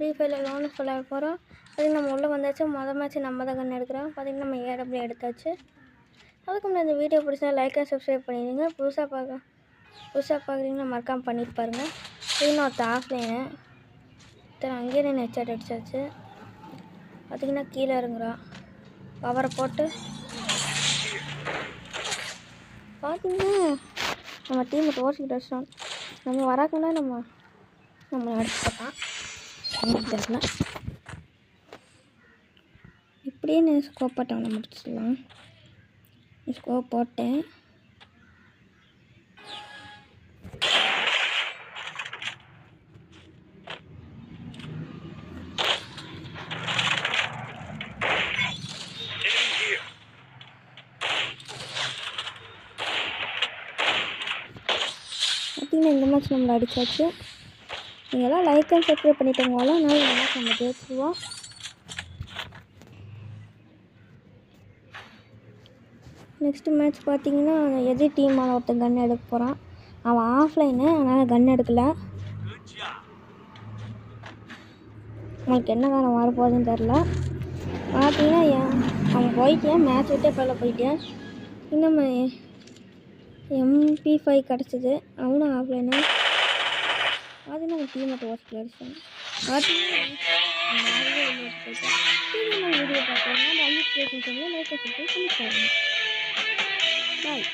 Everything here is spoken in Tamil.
ஃப்ரீ ஃபயரில் லோனு சொல்ல போகிறோம். அதுக்கு நம்ம உள்ளே வந்தாச்சு. மேட்ச் நம்ம தான் கன்று எடுக்கிறோம். பார்த்திங்கன்னா நம்ம ஏடபிள்யூ எடுத்தாச்சு. அதுக்கு முன்னாடி இந்த வீடியோ பிடிச்சா லைக் அண்ட் சப்ஸ்கிரைப் பண்ணிடுங்க. புதுசாக பார்க்குறீங்கன்னா மறக்காமல் பண்ணிட்டு பாருங்கள். இன்னொருத்த ஆஃப்லைனு அங்கேயே நான் ஹெட்ஷாட் அடிச்சாச்சு. பார்த்திங்கன்னா கீழே இறங்குறான். கவரை போட்டு பார்த்திங்கன்னா நம்ம டீமை தோசிக்கிட்டு வச்சோம். நம்ம வராக்குன்னா நம்ம அடிச்சுட்டான். தெரியல இப்படியே நான் ஸ்கோப் போட்டவனை முடிச்சிடலாம். ஸ்கோப் போட்டேன். பார்த்தீங்கன்னா இந்த மேட்ச் நம்மளை அடிச்சாச்சு. நீங்கள்லாம் லைக் அண்ட் சப்ஸ்கிரைப் பண்ணிட்டோங்களோ அதனால இந்த மேட்ச் நம்ம ஜெயிச்சிடுவோம். நெக்ஸ்ட்டு மேட்ச் பார்த்தீங்கன்னா எதிர் டீமான ஒருத்தன் கன் எடுக்க போகிறான். அவன் ஆஃப்லைனு, அதனால் கன் எடுக்கலை. உங்களுக்கு என்ன காரணம் வரப்போகுதுன்னு தெரில. பார்த்தீங்கன்னா அவன் போயிட்டேன், மேட்ச் விட்டே பரவாயில்ல போயிட்டேன். இன்னும் MP5 கிடச்சிது. அவனும் ஆஃப்லைனு. பார்த்தீங்கன்னா அவன் டீமை தோசிக்கல அடிச்சான். பார்த்தீங்கன்னா வீடியோ பார்க்குறாங்க. அந்த லைக் பண்ணி பாருங்கள். பாய்.